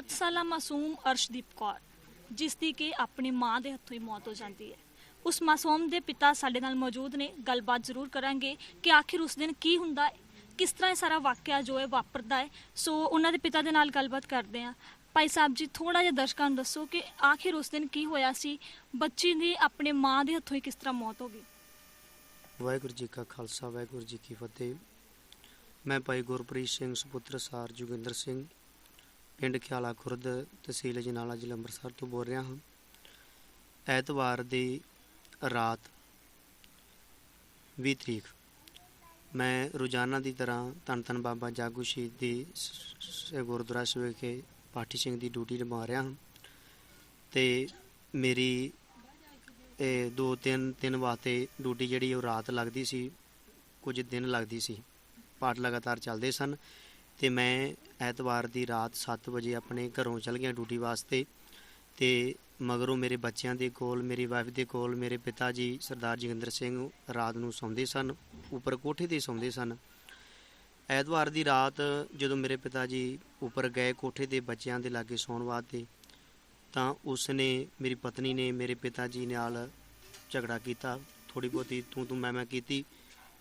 7 ਸਾਲਾ ਮਾਸੂਮ ਅਰਸ਼ਦੀਪ ਕੌਰ ਜਿਸ ਦੀ ਕਿ ਆਪਣੀ ਮਾਂ ਦੇ ਹੱਥੋਂ ਹੀ ਮੌਤ ਹੋ ਜਾਂਦੀ ਹੈ। ਉਸ ਮਾਸੂਮ ਦੇ ਪਿਤਾ ਸਾਡੇ ਨਾਲ ਮੌਜੂਦ ਨੇ, ਗੱਲਬਾਤ ਜ਼ਰੂਰ ਕਰਾਂਗੇ ਕਿ ਆਖਿਰ ਉਸ ਦਿਨ ਕੀ ਹੁੰਦਾ ਹੈ, ਕਿਸ ਤਰ੍ਹਾਂ ਇਹ ਸਾਰਾ ਵਾਕਿਆ ਜੋ ਹੈ ਵਾਪਰਦਾ ਹੈ। ਸੋ ਉਹਨਾਂ ਦੇ ਪਿਤਾ ਦੇ ਨਾਲ ਗੱਲਬਾਤ ਕਰਦੇ ਹਾਂ। ਭਾਈ ਸਾਹਿਬ ਜੀ, ਥੋੜਾ ਜਿਹਾ ਦਰਸ਼ਕਾਂ ਨੂੰ ਦੱਸੋ ਕਿ ਆਖਿਰ ਉਸ ਦਿਨ ਕੀ ਹੋਇਆ ਸੀ, ਬੱਚੀ ਦੀ ਆਪਣੇ ਮਾਂ ਦੇ ਹੱਥੋਂ ਹੀ ਕਿਸ ਤਰ੍ਹਾਂ ਮੌਤ ਹੋ ਗਈ। ਵਾਹਿਗੁਰੂ ਜੀ ਕਾ ਖਾਲਸਾ, ਵਾਹਿਗੁਰੂ ਜੀ ਕੀ ਫਤਿਹ। मैं भाई गुरप्रीत सिंह सुपुत्र सार जोगिंदर सिंह पिंड खियाला खुरद तहसील अजनाला जिला अंमृतसर तो बोल रहा हाँ। ऐतवार की रात 20 तरीक मैं रोज़ाना की तरह धन धन बाबा जागू शहीद दी गुरुद्वारा ਸਾਹਿਬ के पाठी सिंह की ड्यूटी निभा रहा हाँ। तो मेरी 2-3 वास्ते ड्यूटी जी रात लगती सी, कुछ दिन लगती सी, पाठ लगातार चलते सन। तो मैं ऐतवार की रात 7 बजे अपने घरों चल गया ड्यूटी वास्ते। तो मगरों मेरे बच्चों के कोल, मेरी वाइफ के कोल मेरे पिता जी सरदार जोगिंदर सिंह रात को सौंदे सन, उपर कोठे ते सौंदे सन। ऐतवार की रात जो मेरे पिता जी उपर गए कोठे ते बच्चों के लागे सौन वास्ते, तो उसने मेरी पत्नी ने मेरे पिता जी नाल झगड़ा किया, थोड़ी बहुती तू मैं की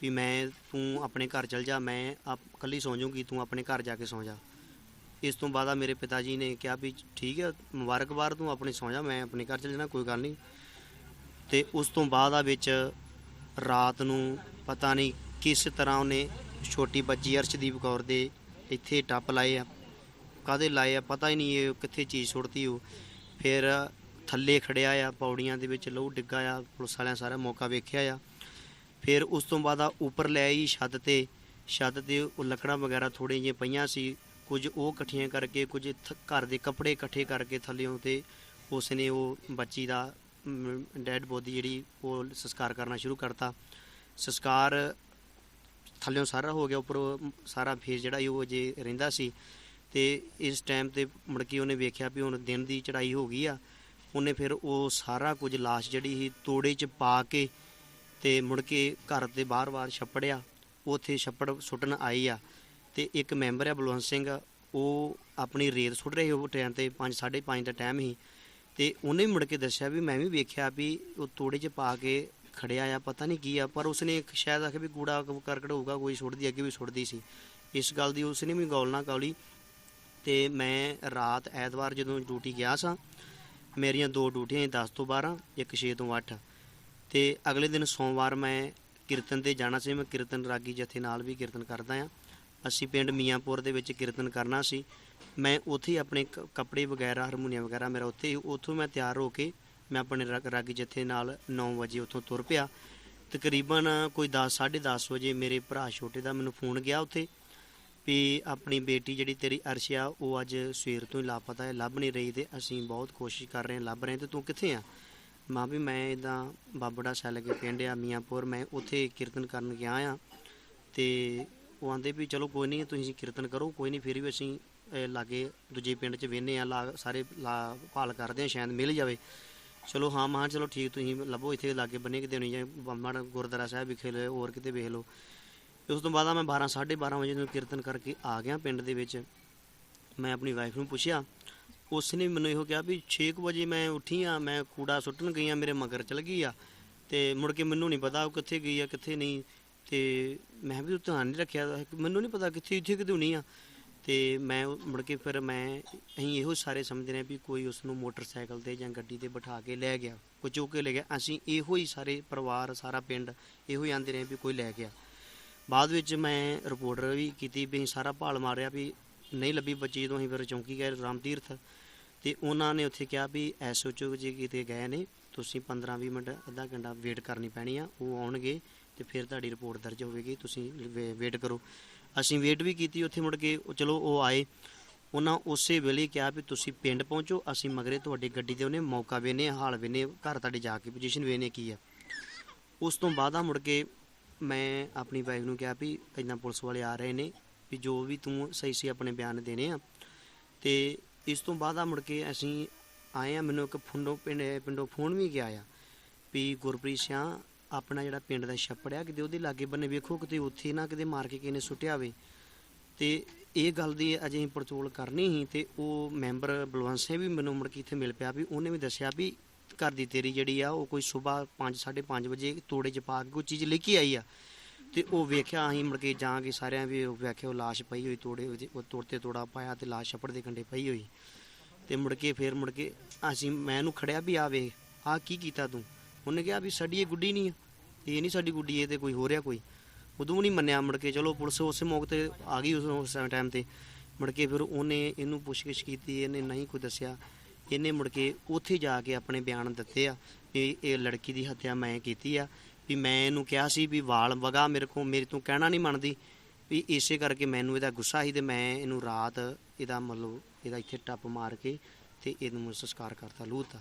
भी मैं तू अपने घर चल जा, मैं आप कल्ली सौ जाऊँगी, तू अपने घर जाके सौ जा। इस तो बाद मेरे पिता जी ने कहा भी ठीक है, मुबारकबाद, तू अपने सौ जा, मैं अपने घर चल जाना, कोई गल नहीं। तो उस तो बाद रात नूं पता नहीं किस तरह उन्हें छोटी बच्ची अर्शदीप कौर दे इत्थे टप लाए आ, काहदे लाए आ पता ही नहीं, ये कित्थे चीज़ सुट्टी हो। फिर थल्ले खड़िया आ, पौड़ियां दे विच लहू डिग्गा आ, पुलिस वालियां सारा मौका वेख्या आ। फिर उस तो बाद उपर लै आई छत ते लकड़ा वगैरह थोड़ी जी पईयां सी, कुछ वो कट्ठियां करके कुछ घर के कपड़े इकट्ठे करके थल्लियों ते उसने वो बच्ची का डैड बॉडी जी वो संस्कार करना शुरू करता। संस्कार थल्लियों सारा हो गया, उपर सारा फेस जोड़ा वो जे रहिंदा सी। ते इस टाइम ते मुड़ के उन्हें वेख्या भी हुण दिन की चढ़ाई हो गई आ। उन्हें फिर वो सारा कुछ लाश जिहड़ी ही तोड़े च पा के ते मुड़ के घर के बाहर बाहर छप्पड़िया, उत्थे छप्पड़ सुट्टन आई आ। ते एक मैंबर है बलवंत सिंह, वो अपनी रेत सुट रहे वो टाइम ते 5-5:30 का टाइम ही। तो उन्हें मुड़ के दस्सिया भी मैं भी वेख्या भी वो तोड़े च पा के खड़िया आ, पता नहीं की आ, पर उसने शायद आखे भी कूड़ा करकट होगा कोई सुट्टदी, अगे भी सुट्टदी सी, इस गल की उसने भी गौल ना गौली। तो मैं रात ऐतवार जो ड्यूटी गया सा, मेरिया 2 ड्यूटियां 10 तो 12, एक 6 तो 8। तो अगले दिन सोमवार मैं कीर्तन ते जाना सी, मैं कीर्तन रागी जथे नाल भी कीर्तन करदा हाँ। असी पिंड मियांपुर दे विच कीर्तन करना सी, मैं उत्थे अपने कपड़े वगैरह हारमोनीयम वगैरह मेरा उत्थे, उत्थों मैं तैयार होके मैं अपने रागी जथे नाल 9 बजे उत्थों तुर पिया। तकरीबन कोई 10-10:30 बजे मेरे भरा छोटे का मैनूं फोन गया उत्थे भी अपनी बेटी जिहड़ी तेरी अर्श आ वो अज सवेर तो ही लापता है, लभ नहीं रही, तो असीं बहुत कोशिश कर रहे हैं, लभ रहे हैं, तो तू कित्थे आ। मां भी मैं इदा बाबड़ा सैल के पिंड आ मियांपुर, मैं उत्थे कीर्तन करन गया हाँ। तो वो आंदे भी चलो कोई नहीं, तुसीं कीर्तन करो, कोई नहीं, फिर भी असीं लागे दूजे पिंड च वेहने आ, सारे भाल करते हैं, शायद मिल जाए। चलो हाँ मां चलो ठीक, तुसीं लभो इत्थे लागे बन्ने किते होनी, जां माड़ा गुरुद्वारा साहिब विखे लो, होर किते वेख लो। उस तो बाद मैं 12-12:30 बजे कीर्तन करके आ गया पिंड दे विच। मैं अपनी वाइफ नूं पुछया, उसने मैनूं इहो कहा भी 6 बजे मैं उठी हाँ, मैं कूड़ा सुट्टन गई हाँ, मेरे मगर चल गई आ, तो मुड़ के मैनूं नहीं पता वो कित्थे गई आ कित्थे नहीं। तो मैं भी ध्यान नहीं रखिया, मैनूं नहीं पता कित्थे इत्थे किते होनी आ। तो मैं मुड़ के फिर मैं असीं इहो सारे समझ रहे भी कोई उसनूं मोटरसाइकिल ते जां गड्डी ते बिठा के लै गया, कोई चुक के ले गया। असीं इहो ही सारे परिवार सारा पिंड इहो ही आंदे रहे भी कोई लै गया। बाद विच मैं रिपोर्ट भी कीती भी सारा भाल मारिया भी नहीं लभी बच्ची, जो असीं फिर चौंकी गए राम तीर्थ। तो उन्होंने उत्थे कहा भी SHO जी किते गए ने, तुसीं 15-20 मिनट अद्धा घंटा वेट करनी पैनी आ, वो आउणगे तो फिर तुहाडी रिपोर्ट दर्ज होवेगी, तुसीं वेट करो। असीं वेट भी कीती उत्थे, मुड़ के चलो वो आए, उन्हां उस वेले कहा भी तुसीं पिंड पहुँचो, असीं मगरे तुहाडी गड्डी दे उन्हें मौका वेने, हाल वेने, घर तुहाडे जाके पोजीशन वेने की है। उस तो बाद मुड़ के मैं अपनी वाइफ नूं कहा भी इदां पुलिस वाले आ रहे ने, भी जो भी तू सही अपने बयान देने आ। तो इस तो बाद मुड़ के असीं आए हैं, मैनूं एक पिंडों फोन भी गया आ भी गुरप्रीत सिंह अपना जिहड़ा पिंड दा छप्पड़ आ किते उहदे लागे बन्ने वेखो, किते उत्थे ना किते मार के किसी ने सुट्टिया होवे। ਤੇ ਇਹ ਗੱਲ ਦੀ ਅਜੇ ਅਸੀਂ ਪੜਚੋਲ ਕਰਨੀ ਸੀ ਤੇ ਉਹ ਮੈਂਬਰ ਬਲਵੰਤ ਸਿੰਘ ਵੀ ਮੈਨੂੰ ਮੁੜ ਕੇ ਇੱਥੇ ਮਿਲ ਪਿਆ ਵੀ ਉਹਨੇ ਵੀ ਦੱਸਿਆ ਵੀ ਘਰ ਦੀ ਤੇਰੀ ਜਿਹੜੀ ਆ ਉਹ ਕੋਈ ਸਵੇਰ 5:30 ਵਜੇ ਤੋੜੇ 'ਚ ਪਾ ਕੇ ਕੋਈ ਚੀਜ਼ ਲੈ ਕੇ ਆਈ ਆ। ਤੇ ਉਹ ਵੇਖਿਆ ਅਸੀਂ ਮੁੜ ਕੇ ਜਾ ਕੇ ਸਾਰਿਆਂ ਵੀ ਉਹ ਵੇਖਿਆ ਉਹ ਲਾਸ਼ ਪਈ ਹੋਈ ਤੋੜੇ ਉਹ ਤੋੜ ਤੇ ਤੋੜਾ ਪਾਇਆ ਤੇ ਲਾਸ਼ ਛੱਪੜ ਦੇ ਕੰਢੇ ਪਈ ਹੋਈ। ਤੇ ਮੁੜ ਕੇ ਮੈਂ ਇਹਨੂੰ ਖੜਿਆ ਵੀ ਆ ਵੇਖ ਆ ਕੀ ਕੀਤਾ ਤੂੰ। ਉਹਨੇ ਕਿਹਾ ਵੀ ਸਾਡੀ ਇਹ ਗੁੱਡੀ ਨਹੀਂ ਆ, ਇਹ ਨਹੀਂ ਸਾਡੀ ਗੁੱਡੀ, ਇਹ ਤੇ ਕੋਈ ਹੋ ਰਿਹਾ ਕੋਈ। ਉਦੋਂ ਵੀ ਨਹੀਂ ਮੰਨਿਆ। ਮੁੜ ਕੇ ਚਲੋ ਪੁਲਿਸ ਉਸੇ ਮੌਕੇ ਤੇ ਆ ਗਈ ਉਸ ਟਾਈਮ ਤੇ। ਮੁੜ ਕੇ ਫਿਰ ਉਹਨੇ ਇਹਨੂੰ ਪੁੱਛਗਿੱਛ ਕੀਤੀ, ਇਹਨੇ ਨਹੀਂ ਕੋਈ ਦੱਸਿਆ। ਇਹਨੇ ਮੁੜ ਕੇ ਉੱਥੇ ਜਾ ਕੇ ਆਪਣੇ ਬਿਆਨ ਦਿੱਤੇ ਆ ਵੀ ਇਹ ਲੜਕੀ ਦੀ ਹੱਤਿਆ ਮੈਂ ਕੀਤੀ ਆ, ਵੀ ਮੈਂ ਇਹਨੂੰ ਕਿਹਾ ਸੀ ਵੀ ਵਾਲ ਵਗਾ ਮੇਰੇ ਤੋਂ ਕਹਿਣਾ ਨਹੀਂ ਮੰਨਦੀ, ਵੀ ਇਸੇ ਕਰਕੇ ਮੈਨੂੰ ਇਹਦਾ ਗੁੱਸਾ ਸੀ ਤੇ ਮੈਂ ਇਹਨੂੰ ਰਾਤ ਇਹਦਾ ਇੱਥੇ ਟੱਪ ਮਾਰ ਕੇ ਤੇ ਇਹਨੂੰ ਸੰਸਕਾਰ ਕਰਤਾ ਲੂਹਤਾ।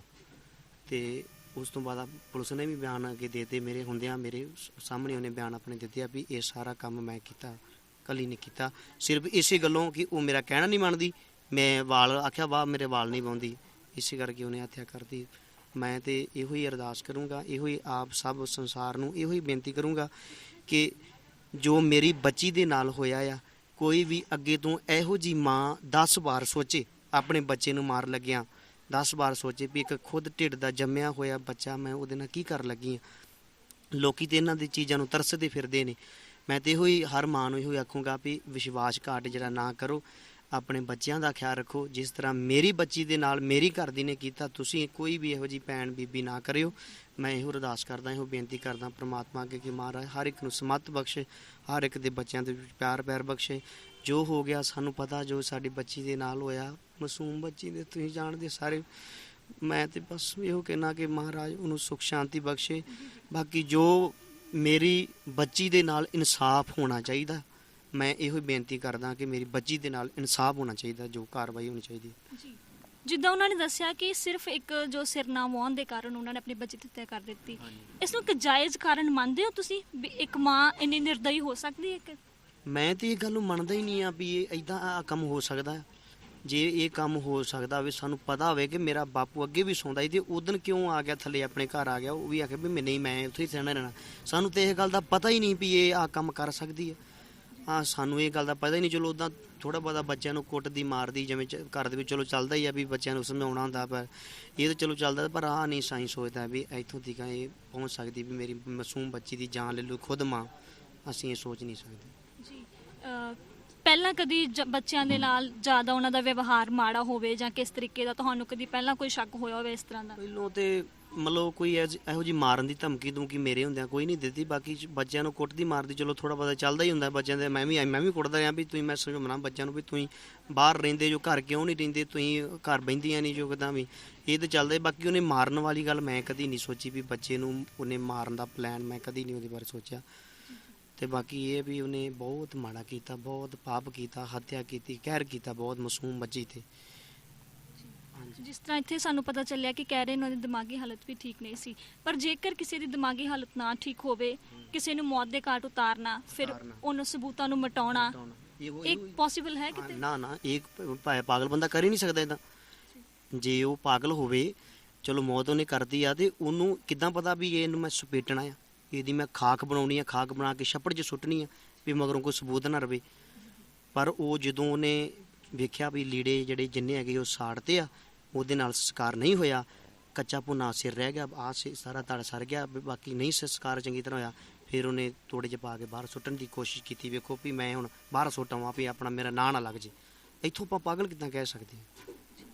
ਤੇ ਉਸ ਤੋਂ ਬਾਅਦ ਪੁਲਿਸ ਨੇ ਵੀ ਬਿਆਨ ਅੱਗੇ ਦੇ ਦਿੱਤੇ ਮੇਰੇ ਹੁੰਦਿਆਂ, ਮੇਰੇ ਸਾਹਮਣੇ ਉਹਨੇ ਬਿਆਨ ਆਪਣੇ ਦਿੱਤੇ ਆ ਵੀ ਇਹ ਸਾਰਾ ਕੰਮ ਮੈਂ ਕੀਤਾ, ਕੱਲੀ ਨੇ ਕੀਤਾ, ਸਿਰਫ ਇਸੇ ਗੱਲੋਂ ਕਿ ਉਹ ਮੇਰਾ ਕਹਿਣਾ ਨਹੀਂ ਮੰਨਦੀ। ਮੈਂ ਵਾਲ ਆਖਿਆ ਵਾਹ ਮੇਰੇ ਵਾਲ ਨਹੀਂ ਪਾਉਂਦੀ, ਇਸੇ ਕਰਕੇ ਉਹਨੇ ਹੱਤਿਆ ਕਰਤੀ। ਮੈਂ ਤੇ ਇਹੋ ਹੀ ਅਰਦਾਸ ਕਰੂੰਗਾ, ਇਹੋ ਹੀ ਆਪ ਸਭ ਸੰਸਾਰ ਨੂੰ ਇਹੋ ਹੀ ਬੇਨਤੀ ਕਰੂੰਗਾ ਕਿ ਜੋ ਮੇਰੀ ਬੱਚੀ ਦੇ ਨਾਲ ਹੋਇਆ ਆ, ਕੋਈ ਵੀ ਅੱਗੇ ਤੋਂ ਇਹੋ ਜੀ ਮਾਂ 10 ਵਾਰ ਸੋਚੇ ਆਪਣੇ ਬੱਚੇ ਨੂੰ ਮਾਰ ਲੱਗਿਆ, 10 ਵਾਰ ਸੋਚੇ ਵੀ ਇੱਕ ਖੁਦ ਢਿੱਡ ਦਾ ਜੰਮਿਆ ਹੋਇਆ ਬੱਚਾ ਮੈਂ ਉਹਦੇ ਨਾਲ ਕੀ ਕਰਨ ਲੱਗੀ ਹਾਂ। ਲੋਕੀ ਤੇ ਇਹਨਾਂ ਦੀ ਚੀਜ਼ਾਂ ਨੂੰ ਤਰਸਦੇ ਫਿਰਦੇ ਨੇ। ਮੈਂ ਤੇ ਇਹੋ ਹੀ ਹਰ ਮਾਂ ਨੂੰ ਇਹੋ ਹੀ ਆਖੂੰਗਾ ਵੀ ਵਿਸ਼ਵਾਸ ਘਾਟ ਜਿਹੜਾ ਨਾ ਕਰੋ, ਆਪਣੇ ਬੱਚਿਆਂ ਦਾ ਖਿਆਲ ਰੱਖੋ। ਜਿਸ ਤਰ੍ਹਾਂ ਮੇਰੀ ਬੱਚੀ ਦੇ ਨਾਲ ਮੇਰੀ ਘਰ ਦੀ ਨੇ ਕੀਤਾ, ਤੁਸੀਂ ਕੋਈ ਵੀ ਇਹੋ ਜਿਹੀ ਭੈਣ ਬੀਬੀ ਨਾ ਕਰਿਓ। ਮੈਂ ਇਹੋ ਅਰਦਾਸ ਕਰਦਾ, ਇਹੋ ਬੇਨਤੀ ਕਰਦਾ ਪ੍ਰਮਾਤਮਾ ਅੱਗੇ ਕਿ ਮਹਾਰਾਜ ਹਰ ਇੱਕ ਨੂੰ ਸਮੱਤ ਬਖਸ਼ੇ, ਹਰ ਇੱਕ ਦੇ ਬੱਚਿਆਂ ਦੇ ਪਿਆਰ ਬਖਸ਼ੇ। ਜੋ ਹੋ ਗਿਆ ਸਾਨੂੰ ਪਤਾ, ਜੋ ਸਾਡੀ ਬੱਚੀ ਦੇ ਨਾਲ ਹੋਇਆ, ਮਾਸੂਮ ਬੱਚੀ ਦੇ ਤੁਸੀਂ ਜਾਣਦੇ ਸਾਰੇ। ਮੈਂ ਤੇ ਬਸ ਇਹੋ ਕਹਿਣਾ ਕਿ ਮਹਾਰਾਜ ਉਹਨੂੰ ਸੁੱਖ ਸ਼ਾਂਤੀ ਬਖਸ਼ੇ। ਬਾਕੀ ਜੋ ਮੇਰੀ ਬੱਚੀ ਦੇ ਨਾਲ ਇਨਸਾਫ ਹੋਣਾ ਚਾਹੀਦਾ, ਮੈਂ ਇਹੋ ਹੀ ਬੇਨਤੀ ਕਰਦਾ ਕਿ ਮੇਰੀ ਬੱਚੀ ਦੇ ਨਾਲ ਇਨਸਾਫ ਹੋਣਾ ਚਾਹੀਦਾ, ਜੋ ਕਾਰਵਾਈ ਹੋਣੀ ਚਾਹੀਦੀ। ਜੀ, ਜਿੱਦਾਂ ਉਹਨਾਂ ਨੇ ਦੱਸਿਆ ਕਿ ਸਿਰਫ ਇੱਕ ਜੋ ਸਿਰਨਾ ਵਾਹੁਣ ਦੇ ਕਾਰਨ ਉਹਨਾਂ ਨੇ ਆਪਣੀ ਬੱਚੀ ਦੀ ਹੱਤਿਆ ਕਰ ਦਿੱਤੀ, ਇਸ ਨੂੰ ਇੱਕ ਜਾਇਜ਼ ਕਾਰਨ ਮੰਨਦੇ ਹੋ ਤੁਸੀਂ ਵੀ ਇੱਕ ਮਾਂ ਇੰਨੀ ਨਿਰਦਈ ਹੋ ਸਕਦੀ ਹੈ? ਮੈਂ ਤੇ ਇਹ ਗੱਲ ਨੂੰ ਮੰਨਦਾ ਹੀ ਨਹੀਂ ਆ ਵੀ ਇਹ ਇਦਾਂ ਕੰਮ ਹੋ ਸਕਦਾ। ਜੇ ਇਹ ਕੰਮ ਹੋ ਸਕਦਾ ਹੋਵੇ, ਸਾਨੂੰ ਪਤਾ ਹੋਵੇ ਕਿ ਮੇਰਾ ਬਾਪੂ ਅੱਗੇ ਵੀ ਸੌਂਦਾ ਸੀ ਤੇ ਉਦਣ ਕਿਉਂ ਆ ਗਿਆ ਥੱਲੇ ਆਪਣੇ ਘਰ ਆ ਗਿਆ, ਉਹ ਵੀ ਆਖੇ ਵੀ ਮੈਂ ਉੱਥੇ ਹੀ ਸਹਿਣਾ ਰਹਿਣਾ। ਸਾਨੂੰ ਤੇ ਇਹ ਗੱਲ ਦਾ ਪਤਾ ਹੀ ਨਹੀਂ ਵੀ ਇਹ ਆ ਕੰਮ ਕਰ ਸਕਦੀ ਹੈ। ਸਾਨੂੰ ਇਹ ਗੱਲ ਦਾ ਪਤਾ ਹੀ ਨਹੀਂ। ਚਲੋ ਉੱਦਾਂ ਥੋੜ੍ਹਾ ਬਹੁਤਾ ਬੱਚਿਆਂ ਨੂੰ ਕੁੱਟਦੀ ਮਾਰਦੀ ਜਿਵੇਂ ਘਰ ਦੇ ਵਿੱਚ ਚਲੋ ਚੱਲਦਾ ਹੀ ਆ ਵੀ ਬੱਚਿਆਂ ਨੂੰ ਸਮਝਾਉਣਾ ਹੁੰਦਾ, ਪਰ ਇਹ ਤਾਂ ਚਲੋ ਚੱਲਦਾ। ਪਰ ਨਹੀਂ ਸਾਈਂ ਸੋਚਦਾ ਵੀ ਇੱਥੋਂ ਤੱਕ ਇਹ ਪਹੁੰਚ ਸਕਦੀ ਵੀ ਮੇਰੀ ਮਾਸੂਮ ਬੱਚੀ ਦੀ ਜਾਨ ਲੈ ਲੂ ਖੁਦ ਮਾਂ। ਅਸੀਂ ਇਹ ਸੋਚ ਨਹੀਂ ਸਕਦੇ ਜੀ। ਪਹਿਲਾਂ ਕਦੀ ਬੱਚਿਆਂ ਦੇ ਨਾਲ ਜ਼ਿਆਦਾ ਉਹਨਾਂ ਦਾ ਵਿਵਹਾਰ ਮਾੜਾ ਹੋਵੇ ਜਾਂ ਕਿਸ ਤਰੀਕੇ ਦਾ ਤੁਹਾਨੂੰ ਕਦੀ ਪਹਿਲਾਂ ਕੋਈ ਸ਼ੱਕ ਹੋਇਆ ਹੋਵੇ ਇਸ ਤਰ੍ਹਾਂ ਦਾ? ਪਹਿਲੋਂ ਤੇ ਮਤਲਬ ਕੋਈ ਇਹੋ ਜਿਹੀ ਮਾਰਨ ਦੀ ਧਮਕੀ ਮੇਰੇ ਹੁੰਦਿਆਂ ਕੋਈ ਨਹੀਂ ਦਿੱਤੀ। ਬਾਕੀ ਬੱਚਿਆਂ ਨੂੰ ਕੁੱਟਦੀ ਮਾਰਦੀ ਚਲੋ ਥੋੜ੍ਹਾ ਬਹੁਤਾ ਚੱਲਦਾ ਹੀ ਹੁੰਦਾ ਬੱਚਿਆਂ ਦੇ। ਮੈਂ ਵੀ ਕੁੱਟਦਾ ਰਿਹਾ ਵੀ ਤੁਸੀਂ, ਮੈਂ ਸਮਝਾਉਣਾ ਬੱਚਿਆਂ ਨੂੰ ਵੀ ਤੁਸੀਂ ਬਾਹਰ ਰਹਿੰਦੇ ਜੋ, ਘਰ ਕਿਉਂ ਨਹੀਂ ਰਹਿੰਦੇ, ਤੁਸੀਂ ਘਰ ਬਹਿੰਦੀਆਂ ਨਹੀਂ ਜੋ, ਕਿੱਦਾਂ ਵੀ ਇਹ ਤਾਂ ਚੱਲਦਾ। ਬਾਕੀ ਉਹਨੇ ਮਾਰਨ ਵਾਲੀ ਗੱਲ ਮੈਂ ਕਦੀ ਨਹੀਂ ਸੋਚੀ ਵੀ ਬੱਚੇ ਨੂੰ ਉਹਨੇ ਮਾਰਨ ਦਾ ਪਲਾਨ ਮੈਂ ਕਦੀ ਨਹੀਂ ਉਹਦੇ ਬਾਰੇ ਸੋਚਿਆ। ਤੇ ਬਾਕੀ ਇਹ ਵੀ ਉਹਨੇ ਬਹੁਤ ਮਾੜਾ ਕੀਤਾ, ਬਹੁਤ ਪਾਪ ਕੀਤਾ, ਹੱਤਿਆ ਕੀਤੀ, ਕਹਿਰ ਕੀਤਾ ਬਹੁਤ ਮਾਸੂਮ ਬੱਚੀ ਤੇ। ਜਿਸ ਤਰ੍ਹਾਂ ਇੱਥੇ ਸਾਨੂੰ ਪਤਾ ਚੱਲਿਆ ਕਿ ਕਹਿ ਰਹੇ ਨੇ ਉਹਦੀ ਦਿਮਾਗੀ ਹਾਲਤ ਵੀ ਠੀਕ ਨਹੀਂ ਸੀ, ਪਰ ਜੇਕਰ ਕਿਸੇ ਦੀ ਦਿਮਾਗੀ ਹਾਲਤ ਨਾ ਠੀਕ ਹੋਵੇ, ਕਿਸੇ ਨੂੰ ਮੌਤ ਦੇ ਘਾਟ ਉਤਾਰਨਾ, ਫਿਰ ਉਹਨਾਂ ਸਬੂਤਾਂ ਨੂੰ ਮਿਟਾਉਣਾ, ਇਹ ਪੋਸੀਬਲ ਹੈ ਕਿਤੇ? ਨਾ ਇੱਕ ਪਾਗਲ ਬੰਦਾ ਕਰ ਹੀ ਨਹੀਂ ਸਕਦਾ ਇਦਾਂ। ਜੇ ਉਹ ਪਾਗਲ ਹੋਵੇ, ਚਲੋ ਮੌਤ ਉਹਨੇ ਕਰਦੀ ਆ ਤੇ ਉਹਨੂੰ ਕਿੱਦਾਂ ਪਤਾ ਵੀ ਇਹਨੂੰ ਮੈਂ ਸੁਪੇਟਣਾ ਆ, ਇਹਦੀ ਮੈਂ ਖਾਕ ਬਣਾਉਣੀ ਆ, ਖਾਕ ਬਣਾ ਕੇ ਛੱਪੜ 'ਚ ਸੁੱਟਣੀ ਆ ਵੀ ਮਗਰੋਂ ਕੋਈ ਸਬੂਤ ਨਾ ਰਵੇ। ਪਰ ਉਹ ਜਦੋਂ ਉਹਨੇ ਵੇਖਿਆ ਵੀ ਲੀੜੇ ਜਿਹੜੇ ਜਿੰਨੇ ਹੈਗੇ ਉਹ ਸਾੜਤੇ ਆ, ਉਹਦੇ ਨਾਲ ਸੰਸਕਾਰ ਨਹੀਂ ਹੋਇਆ, ਕੱਚਾ ਭੁੰਨਾ ਸਿਰ ਰਹਿ ਗਿਆ, ਸਾਰਾ ਧੜ ਸਰ ਗਿਆ, ਬਾਕੀ ਨਹੀਂ ਸੰਸਕਾਰ ਚੰਗੀ ਤਰ੍ਹਾਂ ਹੋਇਆ, ਫਿਰ ਉਹਨੇ ਤੋੜੇ 'ਚ ਪਾ ਕੇ ਬਾਹਰ ਸੁੱਟਣ ਦੀ ਕੋਸ਼ਿਸ਼ ਕੀਤੀ। ਵੇਖੋ ਵੀ ਮੈਂ ਹੁਣ ਬਾਹਰ ਸੁੱਟਾਂ ਵੀ ਆਪਣਾ ਮੇਰਾ ਨਾਂ ਨਾ ਲੱਗ ਜੇ। ਇੱਥੋਂ ਆਪਾਂ ਪਾਗਲ ਕਿੱਦਾਂ ਕਹਿ ਸਕਦੇ ਹਾਂ?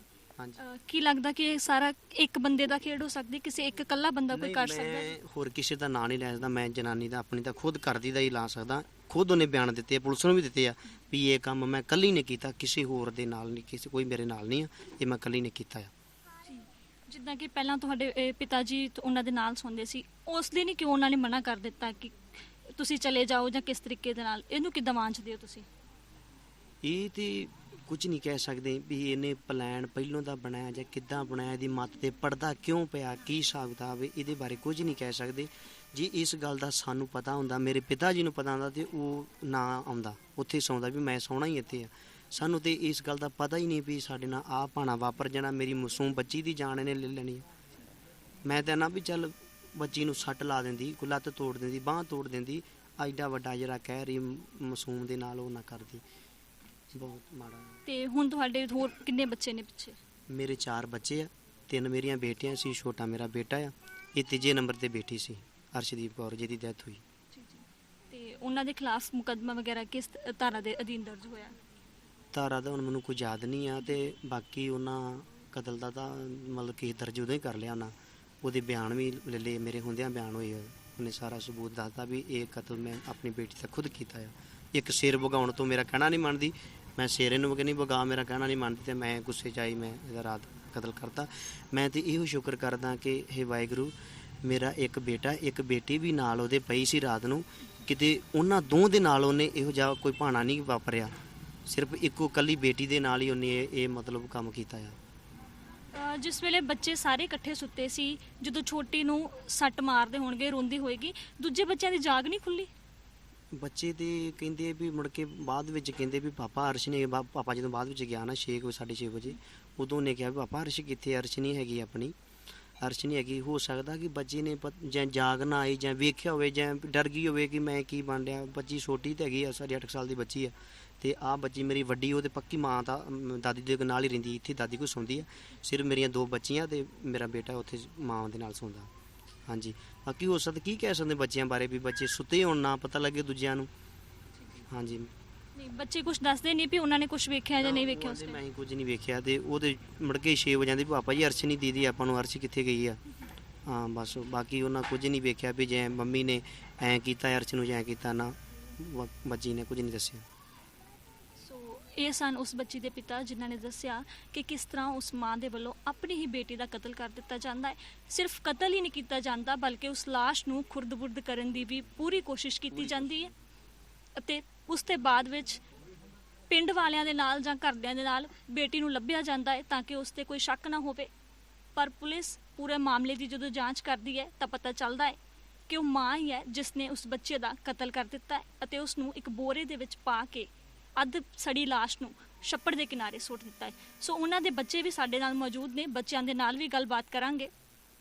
ਹਾਂਜੀ, ਕੀ ਲੱਗਦਾ ਕਿ ਇਹ ਸਾਰਾ ਇੱਕ ਬੰਦੇ ਦਾ ਖੇਡ ਹੋ ਸਕਦੀ, ਕਿਸੇ ਇੱਕ ਇਕੱਲਾ ਬੰਦਾ ਕੋਈ ਕਰ ਸਕਦਾ? ਮੈਂ ਹੋਰ ਕਿਸੇ ਦਾ ਨਾਂ ਨਹੀਂ ਲੈ ਸਕਦਾ। ਮੈਂ ਜਨਾਨੀ ਦਾ ਆਪਣੀ ਤਾਂ ਖੁਦ ਕਰਦੀ ਦਾ ਹੀ ਲਾ ਸਕਦਾ। ਖੁਦ ਉਹਨੇ ਬਿਆਨ ਦਿੱਤੇ, ਪੁਲਿਸ ਨੂੰ ਵੀ ਦਿੱਤੇ ਆ ਵੀ ਇਹ ਕੰਮ ਮੈਂ ਇਕੱਲੀ ਨੇ ਕੀਤਾ, ਕਿਸੇ ਹੋਰ ਦੇ ਨਾਲ ਨਹੀਂ, ਕਿਸੇ ਕੋਈ ਮੇਰੇ ਨਾਲ ਨਹੀਂ ਆ, ਇਹ ਮੈਂ ਇਕੱਲੀ ਨੇ ਕੀਤਾ ਆ। ਜਿੱਦਾਂ ਕਿ ਪਹਿਲਾਂ ਤੁਹਾਡੇ ਪਿਤਾ ਜੀ ਉਹਨਾਂ ਦੇ ਨਾਲ ਸੌਂਦੇ ਸੀ, ਉਸ ਦਿਨ ਹੀ ਕਿਉਂ ਉਹਨਾਂ ਨੇ ਮਨਾ ਕਰ ਦਿੱਤਾ ਕਿ ਤੁਸੀਂ ਚਲੇ ਜਾਓ, ਜਾਂ ਕਿਸ ਤਰੀਕੇ ਦੇ ਨਾਲ ਇਹਨੂੰ ਕਿੱਦਾਂ ਵਾਂਝਦੇ ਹੋ ਤੁਸੀਂ? ਇਹ ਤੇ ਕੁਝ ਨਹੀਂ ਕਹਿ ਸਕਦੇ ਵੀ ਇਹਨੇ ਪਲਾਨ ਪਹਿਲੋਂ ਦਾ ਬਣਾਇਆ ਜਾਂ ਕਿੱਦਾਂ ਬਣਾਇਆ, ਇਹਦੀ ਮੱਤ ਤੇ ਪੜਦਾ ਕਿਉਂ ਪਿਆ, ਕੀ ਹਿਸਾਬ ਕਿਤਾਬ, ਇਹਦੇ ਬਾਰੇ ਕੁਝ ਨਹੀਂ ਕਹਿ ਸਕਦੇ। ਜੇ ਇਸ ਗੱਲ ਦਾ ਸਾਨੂੰ ਪਤਾ ਹੁੰਦਾ, ਮੇਰੇ ਪਿਤਾ ਜੀ ਨੂੰ ਪਤਾ ਹੁੰਦਾ, ਤੇ ਉਹ ਨਾ ਆਉਂਦਾ, ਉੱਥੇ ਸੌਂਦਾ ਵੀ ਮੈਂ ਸੌਣਾ ਹੀ ਇੱਥੇ ਆ। ਸਾਨੂੰ ਤੇ ਇਸ ਗੱਲ ਦਾ ਪਤਾ ਹੀ ਨਹੀਂ ਵੀ ਸਾਡੇ ਨਾਲ ਆਹ ਭਾਣਾ ਵਾਪਰ ਜਾਣਾ, ਮੇਰੀ ਮਾਸੂਮ ਬੱਚੀ ਦੀ ਜਾਨ ਇਹਨੇ ਲੈ ਲੈਣੀ। ਮੈਂ ਤਾਂ ਨਾ ਵੀ ਚੱਲ ਬੱਚੀ ਨੂੰ ਸੱਟ ਲਾ ਦਿੰਦੀ, ਕੋਈ ਲੱਤ ਤੋੜ ਦਿੰਦੀ, ਬਾਂਹ ਤੋੜ ਦਿੰਦੀ, ਐਡਾ ਵੱਡਾ ਜਿਹੜਾ ਕਹਿ ਰਹੀ ਮਾਸੂਮ ਦੇ ਨਾਲ ਉਹ ਨਾ ਕਰਦੀ। ਬਹੁਤ ਮਾੜਾ। ਤੇ ਹੁਣ ਤੁਹਾਡੇ ਹੋਰ ਕਿੰਨੇ ਬੱਚੇ ਨੇ ਪਿੱਛੇ? ਮੇਰੇ 4 ਬੱਚੇ ਆ, 3 ਮੇਰੀਆਂ ਬੇਟੀਆਂ ਸੀ, ਛੋਟਾ ਮੇਰਾ ਬੇਟਾ ਆ, ਇਹ ਤੀਜੇ ਨੰਬਰ ਤੇ ਬੇਟੀ ਸੀ ਅਰਸ਼ਦੀਪ ਕੌਰ ਜਿਹਦੀ ਡੈਥ ਹੋਈ। ਤੇ ਉਹਨਾਂ ਦੇ ਖਿਲਾਫ ਮੁਕੱਦਮਾ ਵਗੈਰਾ ਕਿਸ ਧਾਰਾ ਦੇ ਅਧੀਨ ਦਰਜ ਹੋਇਆ? ਧਾਰਾ ਦਾ ਹੁਣ ਮੈਨੂੰ ਕੋਈ ਯਾਦ ਨਹੀਂ ਆ, ਤੇ ਬਾਕੀ ਉਹਨਾਂ ਕਤਲ ਦਾ ਤਾਂ ਮਤਲਬ ਕਿ ਦਰਜ ਉਦੋਂ ਹੀ ਕਰ ਲਿਆ ਉਹਨਾਂ, ਉਹਦੇ ਬਿਆਨ ਵੀ ਲੈ ਲਏ, ਮੇਰੇ ਹੁੰਦਿਆਂ ਬਿਆਨ ਹੋਏ ਹੋਏ, ਉਹਨੇ ਸਾਰਾ ਸਬੂਤ ਦੱਸਦਾ ਵੀ ਇਹ ਕਤਲ ਮੈਂ ਆਪਣੀ ਬੇਟੀ ਦਾ ਖੁਦ ਕੀਤਾ ਆ। ਇੱਕ ਸਿਰ ਵਗਾਉਣ ਤੋਂ ਮੇਰਾ ਕਹਿਣਾ ਨਹੀਂ ਮੰਨਦੀ, ਮੈਂ ਸਿਰ ਇਹਨੂੰ ਨਹੀਂ ਵਗਾ, ਮੇਰਾ ਕਹਿਣਾ ਨਹੀਂ ਮੰਨਦੀ, ਤੇ ਮੈਂ ਗੁੱਸੇ 'ਚ ਆਈ, ਮੈਂ ਇਹਦਾ ਰਾਤ ਕਤਲ ਕਰਤਾ। ਮੈਂ ਤੇ ਇਹੋ ਸ਼ੁਕਰ ਕਰਦਾ ਕਿ ਹੇ ਵਾਹਿਗੁਰੂ, ਮੇਰਾ ਇੱਕ ਬੇਟਾ ਇੱਕ ਬੇਟੀ ਵੀ ਨਾਲ ਉਹਦੇ ਪਈ ਸੀ ਰਾਤ ਨੂੰ, ਕਿਤੇ ਉਹਨਾਂ ਦੋਵਾਂ ਦੇ ਨਾਲ ਉਹਨੇ ਇਹੋ ਜਿਹਾ ਕੋਈ ਭਾਣਾ ਨਹੀਂ ਵਾਪਰਿਆ, ਸਿਰਫ ਇੱਕੋ ਕੱਲੀ ਬੇਟੀ ਦੇ ਨਾਲ ਹੀ ਉਹਨੇ ਇਹ ਮਤਲਬ ਕੰਮ ਕੀਤਾ ਆ। ਜਿਸ ਵੇਲੇ ਬੱਚੇ ਸਾਰੇ ਇਕੱਠੇ ਸੁੱਤੇ ਸੀ, ਜਦੋਂ ਛੋਟੀ ਨੂੰ ਸੱਟ ਮਾਰਦੇ ਹੋਣਗੇ, ਰੋਂਦੀ ਹੋਏਗੀ, ਦੂਜੇ ਬੱਚਿਆਂ ਦੀ ਜਾਗ ਨਹੀਂ ਖੁੱਲੀ? ਬੱਚੇ ਤੇ ਕਹਿੰਦੇ ਵੀ ਮੁੜ ਕੇ ਬਾਅਦ ਵਿੱਚ ਕਹਿੰਦੇ ਵੀ ਪਾਪਾ ਅਰਸ਼ ਨੇ ਪਾਪਾ ਜਦੋਂ ਬਾਅਦ ਵਿੱਚ ਗਿਆ ਨਾ 6 ਵਜੇ 6:30 ਵਜੇ, ਉਦੋਂ ਉਹਨੇ ਕਿਹਾ ਵੀ ਪਾਪਾ ਅਰਸ਼ ਕਿੱਥੇ? ਅਰਸ਼ ਨਹੀਂ ਹੈਗੀ ਆਪਣੀ, ਅਰਸ਼ ਨਹੀਂ ਹੈਗੀ। ਹੋ ਸਕਦਾ ਕਿ ਬੱਚੇ ਨੇ ਜਾਂ ਜਾਗ ਨਾ ਆਈ, ਜਾਂ ਵੇਖਿਆ ਹੋਵੇ, ਜਾਂ ਡਰ ਗਈ ਹੋਵੇ ਕਿ ਮੈਂ ਕੀ ਬਣ ਰਿਹਾ। ਬੱਚੀ ਛੋਟੀ ਤਾਂ ਹੈਗੀ ਆ, ਸਾਡੀ 8 ਸਾਲ ਦੀ ਬੱਚੀ ਆ, ਤੇ ਆਹ ਬੱਚੀ ਮੇਰੀ ਵੱਡੀ, ਉਹਦੇ ਪੱਕੀ ਮਾਂ ਤਾਂ ਦਾਦੀ ਦੇ ਨਾਲ ਹੀ ਰਹਿੰਦੀ, ਇੱਥੇ ਦਾਦੀ ਕੋਲ ਸੌਂਦੀ ਆ। ਸਿਰਫ ਮੇਰੀਆਂ 2 ਬੱਚੀਆਂ ਤੇ ਮੇਰਾ ਬੇਟਾ ਉੱਥੇ ਮਾਂ ਦੇ ਨਾਲ ਸੌਂਦਾ। ਹਾਂਜੀ, ਬਾਕੀ ਹੋ ਸਕਦਾ, ਕੀ ਕਹਿ ਸਕਦੇ ਬੱਚਿਆਂ ਬਾਰੇ, ਵੀ ਬੱਚੇ ਸੁੱਤੇ ਹੋਣ ਨਾ ਪਤਾ ਲੱਗੇ ਦੂਜਿਆਂ ਨੂੰ। ਹਾਂਜੀ, ਨਹੀਂ, ਬੱਚੇ ਕੁਝ ਦੱਸਦੇ ਨਹੀਂ ਵੀ ਉਹਨਾਂ ਨੇ ਕੁਝ ਵੇਖਿਆ ਜਾਂ ਨਹੀਂ ਵੇਖਿਆ ਉਸ ਮੈਂ time? ਕੁਝ ਨਹੀਂ ਵੇਖਿਆ, ਤੇ ਉਹਦੇ ਮੁੜ ਕੇ 6 ਵਜੇ ਆਂਦੇ ਵੀ ਪਾਪਾ ਜੀ ਅਰਸ਼ ਨਹੀਂ ਦੀਦੀ ਆਪਾਂ ਨੂੰ, ਅਰਸ਼ ਕਿੱਥੇ ਗਈ ਆ। ਹਾਂ ਬਸ, ਬਾਕੀ ਉਹਨਾਂ ਕੁਝ ਨਹੀਂ ਵੇਖਿਆ ਵੀ ਜੇ ਮੰਮੀ ਨੇ ਐਂ ਕੀਤਾ ਅਰਸ਼ ਨੂੰ, ਜਾਂ ਕੀਤਾ ਨਾ, ਬੱਚੀ ਨੇ ਕੁਝ ਨਹੀਂ ਦੱਸਿਆ। ਸੋ ਇਹ ਸਨ ਉਸ ਬੱਚੀ ਦੇ ਪਿਤਾ, ਜਿਨ੍ਹਾਂ ਨੇ ਦੱਸਿਆ ਕਿ ਕਿਸ ਤਰ੍ਹਾਂ ਉਸ ਮਾਂ ਦੇ ਵੱਲੋਂ ਆਪਣੀ ਹੀ ਬੇਟੀ ਦਾ ਕਤਲ ਕਰ ਦਿੱਤਾ ਜਾਂਦਾ ਹੈ। ਸਿਰਫ ਕਤਲ ਹੀ ਨਹੀਂ ਕੀਤਾ ਜਾਂਦਾ, ਬਲਕਿ ਉਸ ਲਾਸ਼ ਨੂੰ ਖੁਰਦ-ਬੁਰਦ ਕਰਨ ਦੀ ਵੀ ਪੂਰੀ ਕੋਸ਼ਿਸ਼ ਕੀਤੀ ਜਾਂਦੀ ਹੈ, ਅਤੇ ਉਸ ਤੋਂ ਬਾਅਦ ਵਿੱਚ ਪਿੰਡ ਵਾਲਿਆਂ ਦੇ ਨਾਲ ਜਾਂ ਘਰਦਿਆਂ ਦੇ ਨਾਲ ਬੇਟੀ ਨੂੰ ਲੱਭਿਆ ਜਾਂਦਾ ਹੈ ਤਾਂ ਕਿ ਉਸ ਤੇ ਕੋਈ ਸ਼ੱਕ ਨਾ ਹੋਵੇ। ਪਰ ਪੁਲਿਸ ਪੂਰੇ ਮਾਮਲੇ ਦੀ ਜਦੋਂ ਜਾਂਚ ਕਰਦੀ ਹੈ ਤਾਂ ਪਤਾ ਚੱਲਦਾ ਹੈ ਕਿ ਉਹ ਮਾਂ ਹੀ ਹੈ ਜਿਸ ਨੇ ਉਸ ਬੱਚੇ ਦਾ ਕਤਲ ਕਰ ਦਿੱਤਾ ਹੈ ਅਤੇ ਉਸ ਨੂੰ ਇੱਕ ਬੋਰੇ ਦੇ ਵਿੱਚ ਪਾ ਕੇ ਅੱਧ ਸੜੀ ਲਾਸ਼ ਨੂੰ ਛੱਪੜ ਦੇ ਕਿਨਾਰੇ ਸੁੱਟ ਦਿੱਤਾ ਹੈ। ਸੋ ਉਹਨਾਂ ਦੇ ਬੱਚੇ ਵੀ ਸਾਡੇ ਨਾਲ ਮੌਜੂਦ ਨੇ, ਬੱਚਿਆਂ ਦੇ ਨਾਲ ਵੀ ਗੱਲਬਾਤ ਕਰਾਂਗੇ।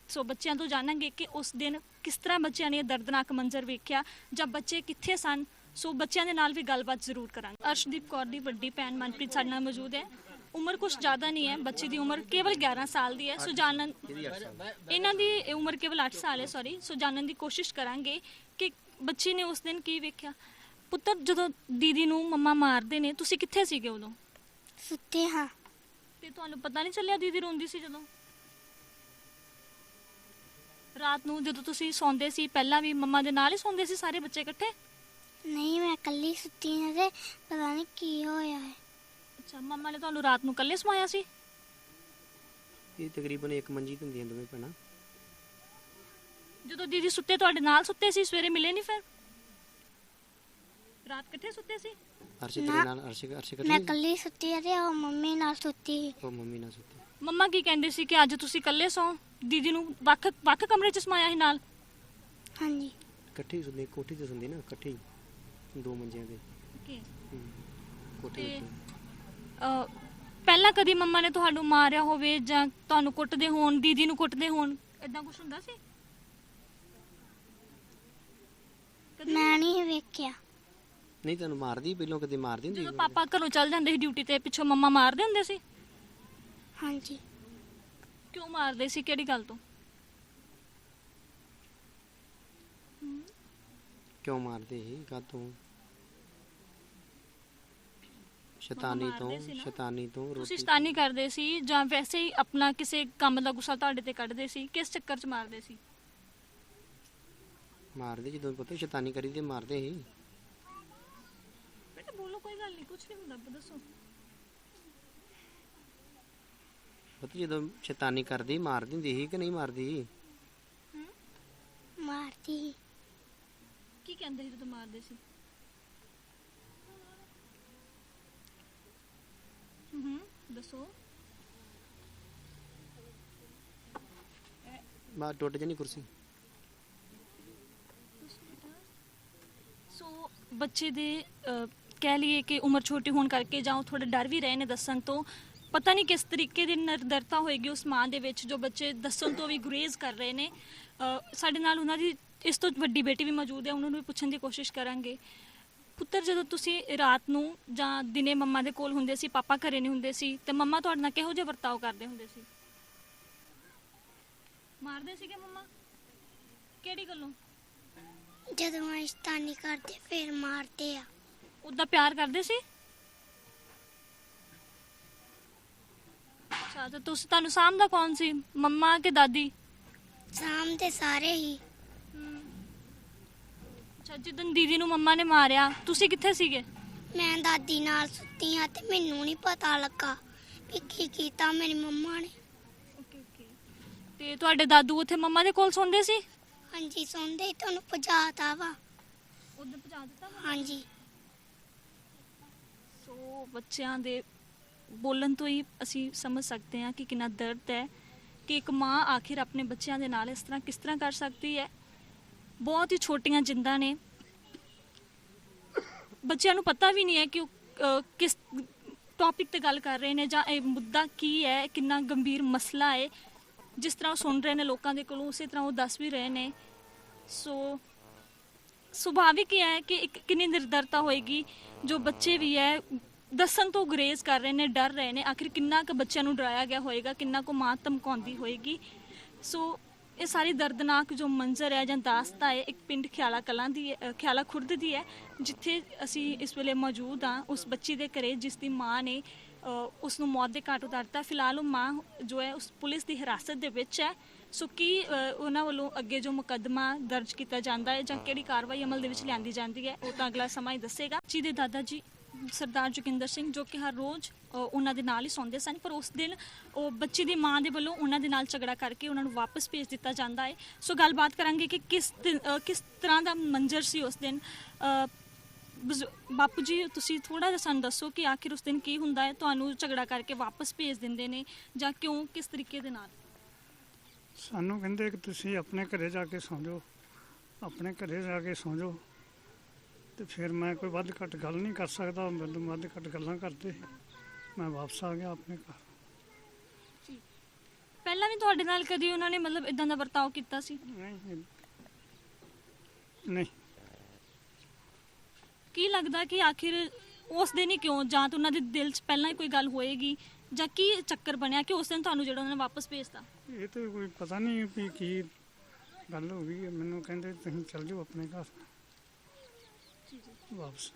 ਸੋ ਬੱਚਿਆਂ ਤੋਂ ਜਾਣਾਂਗੇ ਕਿ ਉਸ ਦਿਨ ਕਿਸ ਤਰ੍ਹਾਂ ਬੱਚਿਆਂ ਨੇ ਇਹ ਦਰਦਨਾਕ ਮੰਜ਼ਰ ਵੇਖਿਆ, ਜਾਂ ਬੱਚੇ ਕਿੱਥੇ ਸਨ। ਸੋ ਬੱਚਿਆਂ ਦੇ ਨਾਲ ਵੀ ਗੱਲਬਾਤ ਜ਼ਰੂਰ ਕਰਾਂਗੇ। ਅਰਸ਼ਦੀਪ ਕੌਰ ਦੀ ਵੱਡੀ ਭੈਣ ਮਨਪ੍ਰੀਤ ਸਾਡੇ ਨਾਲ ਮੌਜੂਦ ਹੈ। ਉਮਰ ਕੁਝ ਜ਼ਿਆਦਾ ਨਹੀਂ ਹੈ, ਬੱਚੀ ਦੀ ਉਮਰ ਕੇਵਲ 11 ਸਾਲ ਦੀ ਹੈ। ਸੋ ਜਾਣਨ, ਇਹਨਾਂ ਦੀ ਉਮਰ ਕੇਵਲ 8 ਸਾਲ ਹੈ, ਸੌਰੀ। ਸੋ ਜਾਣਨ ਦੀ ਕੋਸ਼ਿਸ਼ ਕਰਾਂਗੇ ਕਿ ਬੱਚੀ ਨੇ ਉਸ ਦਿਨ ਕੀ ਵੇਖਿਆ। ਪੁੱਤਰ, ਜਦੋਂ ਦੀਦੀ ਨੂੰ ਮੰਮਾ ਮਾਰਦੇ ਨੇ, ਤੁਸੀਂ ਕਿੱਥੇ ਸੀਗੇ ਉਦੋਂ? ਸੁੱਤੇ ਹਾਂ। ਤੇ ਤੁਹਾਨੂੰ ਪਤਾ ਨਹੀਂ ਚੱਲਿਆ ਦੀਦੀ ਰੋਂਦੀ ਸੀ ਜਦੋਂ? ਰਾਤ ਨੂੰ ਜਦੋਂ ਤੁਸੀਂ ਸੌਂਦੇ ਸੀ, ਪਹਿਲਾਂ ਵੀ ਮੰਮਾ ਦੇ ਨਾਲ ਹੀ ਸੌਂਦੇ ਸੀ ਸਾਰੇ ਬੱਚੇ ਇਕੱਠੇ? ਨਹੀਂ, ਮੈਂ ਇਕੱਲੀ ਸੁੱਤੀ ਹਾਂ ਤੇ ਪਤਾ ਨਹੀਂ ਕੀ ਹੋਇਆ ਹੈ। ਅੱਛਾ, ਮੰਮਾ ਨੇ ਤੁਹਾਨੂੰ ਰਾਤ ਨੂੰ ਇਕੱਲੇ ਸਵਾਇਆ ਸੀ? ਇਹ ਤਕਰੀਬਨ ਇੱਕ ਮੰਜੀ ਤੇ ਹੁੰਦੀਆਂ ਦੋਵੇਂ ਭੈਣਾਂ। ਜਦੋਂ ਦੀਦੀ ਸੁੱਤੇ ਤੁਹਾਡੇ ਨਾਲ ਸੁੱਤੇ ਸੀ, ਸਵੇਰੇ ਮਿਲੇ ਨਹੀਂ ਫਿਰ? ਰਾਤ ਇਕੱਠੇ ਸੁੱਤੇ ਸੀ? ਅਰਸ਼ ਤੇਰੇ ਨਾਲ, ਅਰਸ਼ ਮੈਂ ਕੱਢੀ, ਇਕੱਲੀ ਸੁੱਤੀ ਹਾਂ ਤੇ ਉਹ ਮੰਮੀ ਨਾਲ ਸੁੱਤੀ ਸੀ। ਉਹ ਮੰਮੀ ਨਾਲ ਸੁੱਤੀ। ਮੰਮਾ ਕੀ ਕਹਿੰਦੇ ਸੀ ਕਿ ਅੱਜ ਤੁਸੀਂ ਇਕੱਲੇ ਸੌਂ? ਦੀਦੀ ਨੂੰ ਵੱਖ ਵੱਖ ਕਮਰੇ 'ਚ ਸਮਾਇਆ ਸੀ ਨਾਲ? ਹਾਂਜੀ। ਇਕੱਠੀ ਸੁਣਦੇ, ਕੋਠੀ ਤੇ ਸੁਣਦੀ ਨਾ ਇਕੱਠੀ, 2 ਮੰਜਿਆਂ ਤੇ। ਕੋਠੀ ਤੇ ਉੱਤੇ। ਪਹਿਲਾਂ ਕਦੀ ਮੰਮਾ ਨੇ ਤੁਹਾਨੂੰ ਮਾਰਿਆ ਹੋਵੇ ਜਾਂ ਤੁਹਾਨੂੰ ਕੁੱਟਦੇ ਹੋਣ, ਦੀਦੀ ਨੂੰ ਕੁੱਟਦੇ ਹੋਣ, ਇਦਾਂ ਕੁਝ ਹੁੰਦਾ ਸੀ? ਮੈਂ ਨਹੀਂ ਵੇਖਿਆ। ਨਹੀਂ, ਤੈਨੂੰ ਮਾਰਦੀ ਪਹਿਲਾਂ, ਕਦੇ ਮਾਰਦੀ ਹੁੰਦੀ? ਜਦੋਂ ਪਾਪਾ ਘਰੋਂ ਚੱਲ ਜਾਂਦੇ ਸੀ ਡਿਊਟੀ ਤੇ, ਪਿੱਛੋਂ ਮੰਮਾ ਮਾਰਦੇ ਹੁੰਦੇ ਸੀ? ਹਾਂਜੀ। ਕਿਉਂ ਮਾਰਦੇ ਸੀ, ਕਿਹੜੀ ਗੱਲ ਤੋਂ? ਕਿਉਂ ਮਾਰਦੇ ਸੀ, ਕਾਹਤੋਂ? ਸ਼ੈਤਾਨੀ ਤੋਂ, ਮਾਰਦੇ ਸੀ ਨਾ। ਸ਼ੈਤਾਨੀ ਤੋਂ। ਤੁਸੀਂ ਰੋਟੀ ਸ਼ੈਤਾਨੀ ਕਰਦੇ ਸੀ ਜਾਂ ਵੈਸੇ ਹੀ ਆਪਣਾ ਕਿਸੇ ਕੰਮ ਦਾ ਗੁੱਸਾ ਤੁਹਾਡੇ ਤੇ ਕੱਢਦੇ ਸੀ? ਕਿਸ ਚੱਕਰ 'ਚ ਮਾਰਦੇ ਸੀ? ਮਾਰਦੇ ਜਦੋਂ ਪਤਾ ਸ਼ੈਤਾਨੀ ਕਰੀ ਤੇ ਮਾਰਦੇ ਸੀ। ਬੇਟਾ ਬੋਲੋ, ਕੋਈ ਗੱਲ ਨਹੀਂ, ਕੁਝ ਨਹੀਂ ਹੁੰਦਾ, ਦੱਸੋ। ਪਤਾ ਜਦੋਂ ਸ਼ੈਤਾਨੀ ਕਰਦੀ ਮਾਰਦੀ ਹੁੰਦੀ ਸੀ ਕਿ ਨਹੀਂ ਮਾਰਦੀ? ਮਾਰਦੀ ਸੀ। ਕੀ ਕਹਿੰਦੇ ਸੀ ਜਦੋਂ ਮਾਰਦੇ ਸੀ? ਦੱਸੋ। ਬਾਹਰ ਟੁੱਟ ਜਾਣੀ ਕੁਰਸੀ। ਸੋ ਬੱਚੇ ਦੇ ਕਹਿ ਲਈਏ ਕਿ ਉਮਰ ਛੋਟੀ ਹੋਣ ਕਰਕੇ ਜਾਂ ਉਹ ਥੋੜਾ ਡਰ ਵੀ ਰਹੇ ਨੇ ਦੱਸਣ ਤੋਂ। ਪਤਾ ਨਹੀਂ ਕਿਸ ਤਰੀਕੇ ਦੀ ਨਿਰਦਰਤਾ ਹੋਏਗੀ ਉਸ ਮਾਂ ਦੇ ਵਿੱਚ, ਜੋ ਬੱਚੇ ਦੱਸਣ ਤੋਂ ਵੀ ਗੁਰੇਜ਼ ਕਰ ਰਹੇ ਨੇ। ਸਾਡੇ ਨਾਲ ਉਹਨਾਂ ਦੀ ਇਸ ਤੋਂ ਵੱਡੀ ਬੇਟੀ ਵੀ ਮੌਜੂਦ ਹੈ, ਉਹਨਾਂ ਨੂੰ ਵੀ ਪੁੱਛਣ ਦੀ ਕੋਸ਼ਿਸ਼ ਕਰਾਂਗੇ। ਪੁੱਤਰ, ਜਦੋਂ ਤੁਸੀਂ ਰਾਤ ਨੂੰ ਜਾਂ ਦਿਨੇ ਮੰਮਾ ਦੇ ਕੋਲ ਹੁੰਦੇ ਸੀ, ਪਾਪਾ ਘਰੇ ਨਹੀਂ ਹੁੰਦੇ ਸੀ, ਤੇ ਮੰਮਾ ਤੁਹਾਡੇ ਨਾਲ ਕਿਹੋ ਜਿਹਾ ਵਰਤਾਓ ਕਰਦੇ ਹੁੰਦੇ ਸੀ? ਮਾਰਦੇ ਸੀਗੇ ਮੰਮਾ? ਕਿਹੜੀ ਗੱਲੋਂ? ਜਦੋਂ ਸ਼ੈਤਾਨੀ ਕਰਦੇ ਫਿਰ ਮਾਰਦੇ ਆ। ਉਦਾਂ ਪਿਆਰ ਕਰਦੇ ਸੀ? ਅੱਛਾ, ਤੇ ਤੁਹਾਨੂੰ ਸਾਂਭਦਾ ਕੌਣ ਸੀ, ਮੰਮਾ ਕਿ ਦਾਦੀ? ਸਾਹਮਣੇ ਸਾਰੇ ਹੀ। ਅੱਛਾ, ਜਿੱਦਣ ਦੀਦੀ ਨੂੰ ਮੰਮਾ ਨੇ ਮਾਰਿਆ ਤੁਸੀਂ ਕਿੱਥੇ ਸੀਗੇ? ਮੈਂ ਦਾਦੀ ਨਾਲ ਸੁੱਤੀ ਹਾਂ ਤੇ ਮੈਨੂੰ ਨਹੀਂ ਪਤਾ ਲੱਗਾ ਵੀ ਕੀ ਕੀਤਾ ਮੇਰੀ ਮੰਮਾ ਨੇ। ਤੇ ਤੁਹਾਡੇ ਦਾਦੂ ਉੱਥੇ ਮੰਮਾ ਦੇ ਕੋਲ ਸੌਂਦੇ ਸੀ? ਹਾਂਜੀ, ਸੌਂਦੇ ਹੀ ਤੁਹਾਨੂੰ ਭਜਾਤਾ ਵਾ। ਉਦੋਂ ਪਹੁੰਚਾ ਦਿੱਤਾ? ਹਾਂਜੀ। ਸੋ ਬੱਚਿਆਂ ਦੇ ਬੋਲਣ ਤੋਂ ਹੀ ਅਸੀਂ ਸਮਝ ਸਕਦੇ ਹਾਂ ਕਿ ਕਿੰਨਾ ਦਰਦ ਹੈ ਕਿ ਇੱਕ ਮਾਂ ਆਖਿਰ ਆਪਣੇ ਬੱਚਿਆਂ ਦੇ ਨਾਲ ਇਸ ਤਰ੍ਹਾਂ ਕਿਸ ਤਰ੍ਹਾਂ ਕਰ ਸਕਦੀ ਹੈ। ਬਹੁਤ ਹੀ ਛੋਟੀਆਂ ਜਿੰਦਾਂ ਨੇ, ਬੱਚਿਆਂ ਨੂੰ ਪਤਾ ਵੀ ਨਹੀਂ ਹੈ ਕਿ ਉਹ ਕਿਸ ਟੌਪਿਕ ਤੇ ਗੱਲ ਕਰ ਰਹੇ ਨੇ ਜਾਂ ਇਹ ਮੁੱਦਾ ਕੀ ਹੈ, ਕਿੰਨਾ ਗੰਭੀਰ ਮਸਲਾ ਹੈ। ਜਿਸ ਤਰ੍ਹਾਂ ਉਹ ਸੁਣ ਰਹੇ ਨੇ ਲੋਕਾਂ ਦੇ ਕੋਲੋਂ, ਉਸੇ ਤਰ੍ਹਾਂ ਉਹ ਦੱਸ ਵੀ ਰਹੇ ਨੇ। ਸੋ ਸੁਭਾਵਿਕ ਹੀ ਹੈ ਕਿ ਇੱਕ ਕਿੰਨੀ ਨਿਰਦਰਤਾ ਹੋਏਗੀ ਜੋ ਬੱਚੇ ਵੀ ਹੈ ਦੱਸਣ ਤੋਂ ਗੁਰੇਜ਼ ਕਰ ਰਹੇ ਨੇ, ਡਰ ਰਹੇ ਨੇ। ਆਖਿਰ ਕਿੰਨਾ ਕੁ ਬੱਚਿਆਂ ਨੂੰ ਡਰਾਇਆ ਗਿਆ ਹੋਏਗਾ, ਕਿੰਨਾ ਕੁ ਮਾਂ ਧਮਕਾਉਂਦੀ ਹੋਏਗੀ। ਸੋ ਇਹ ਸਾਰੀ ਦਰਦਨਾਕ ਜੋ ਮੰਜ਼ਰ ਹੈ ਜਾਂ ਦਾਸਤਾ ਹੈ ਇੱਕ ਪਿੰਡ ਖਿਆਲਾ ਕਲਾਂ ਦੀ ਖਿਆਲਾ ਖੁਰਦ ਦੀ ਹੈ, ਜਿੱਥੇ ਅਸੀਂ ਇਸ ਵੇਲੇ ਮੌਜੂਦ ਹਾਂ ਉਸ ਬੱਚੀ ਦੇ ਘਰੇ ਜਿਸ ਦੀ ਮਾਂ ਨੇ ਉਸ ਨੂੰ ਮੌਤ ਦੇ ਘਾਟ ਉਤਾਰਤਾ। ਫਿਲਹਾਲ ਉਹ ਮਾਂ ਜੋ ਹੈ ਉਸ ਪੁਲਿਸ ਦੀ ਹਿਰਾਸਤ ਦੇ ਵਿੱਚ ਹੈ। ਸੋ ਕੀ ਉਹਨਾਂ ਵੱਲੋਂ ਅੱਗੇ ਜੋ ਮੁਕੱਦਮਾ ਦਰਜ ਕੀਤਾ ਜਾਂਦਾ ਹੈ ਜਾਂ ਕਿਹੜੀ ਕਾਰਵਾਈ ਅਮਲ ਦੇ ਵਿੱਚ ਲਿਆਂਦੀ ਜਾਂਦੀ ਹੈ, ਉਹ ਤਾਂ ਅਗਲਾ ਸਮਾਂ ਹੀ ਦੱਸੇਗਾ। ਜੀ ਦੇ ਦਾਦਾ ਜੀ ਸਰਦਾਰ ਜੋਗਿੰਦਰ ਸਿੰਘ, ਜੋ ਕਿ ਹਰ ਰੋਜ਼ ਉਹਨਾਂ ਦੇ ਨਾਲ ਹੀ ਸੌਂਦੇ ਸਨ, ਪਰ ਉਸ ਦਿਨ ਉਹ ਬੱਚੀ ਦੀ ਮਾਂ ਦੇ ਵੱਲੋਂ ਉਹਨਾਂ ਦੇ ਨਾਲ ਝਗੜਾ ਕਰਕੇ ਉਹਨਾਂ ਨੂੰ ਵਾਪਸ ਭੇਜ ਦਿੱਤਾ ਜਾਂਦਾ ਹੈ। ਸੋ ਗੱਲਬਾਤ ਕਰਾਂਗੇ ਕਿ ਕਿਸ ਤਰ੍ਹਾਂ ਦਾ ਮੰਜ਼ਰ ਸੀ ਉਸ ਦਿਨ। ਬਾਪੂ ਜੀ, ਤੁਸੀਂ ਥੋੜਾ ਜਿਹਾ ਸਾਨੂੰ ਦੱਸੋ ਕਿ ਆਖਿਰ ਉਸ ਦਿਨ ਕੀ ਹੁੰਦਾ ਹੈ, ਤੁਹਾਨੂੰ ਝਗੜਾ ਕਰਕੇ ਵਾਪਸ ਭੇਜ ਦਿੰਦੇ ਨੇ ਜਾਂ ਕਿਉਂ, ਕਿਸ ਤਰੀਕੇ ਦੇ ਨਾਲ? ਸਾਨੂੰ ਕਹਿੰਦੇ ਕਿ ਤੁਸੀਂ ਆਪਣੇ ਘਰੇ ਜਾ ਕੇ ਸੌਂ ਜਾਓ, ਆਪਣੇ ਘਰੇ ਜਾ ਕੇ ਸੌਂ ਜਾਓ। ਤੇ ਫਿਰ ਮੈਂ ਕੋਈ ਵੱਧ ਘੱਟ ਗੱਲ ਨਹੀਂ ਕਰ ਸਕਦਾ, ਮੈਨੂੰ ਵੱਧ ਘੱਟ ਗੱਲਾਂ ਕਰਦੇ। ਮੈਂ ਵਾਪਸ ਆ ਗਿਆ ਆਪਣੇ ਘਰ। ਪਹਿਲਾਂ ਵੀ ਤੁਹਾਡੇ ਨਾਲ ਕਦੀ ਉਹਨਾਂ ਨੇ ਮਤਲਬ ਇਦਾਂ ਦਾ ਵਰਤਾਓ ਕੀਤਾ ਸੀ? ਨਹੀਂ। ਕੀ ਲੱਗਦਾ ਕਿ ਆਖਿਰ ਉਸ ਦਿਨ ਹੀ ਕਿਉਂ, ਜਾਂ ਤਾਂ ਉਹਨਾਂ ਦੇ ਦਿਲ 'ਚ ਪਹਿਲਾਂ ਹੀ ਕੋਈ ਗੱਲ ਹੋਏਗੀ ਜਾਂ ਕੀ ਚੱਕਰ ਬਣਿਆ ਕਿ ਉਸ ਦਿਨ ਤੁਹਾਨੂੰ ਜਿਹੜਾ ਉਹਨਾਂ ਨੇ ਵਾਪਸ ਭੇਜਤਾ? ਇਹ ਤਾਂ ਕੋਈ ਪਤਾ ਨਹੀਂ ਵੀ ਕੀ ਗੱਲ ਹੋ ਗਈ। ਮੈਨੂੰ ਕਹਿੰਦੇ ਤੁਸੀਂ ਚੱਲ ਜਾਓ ਆਪਣੇ ਘਰ ਵਾਪਸ।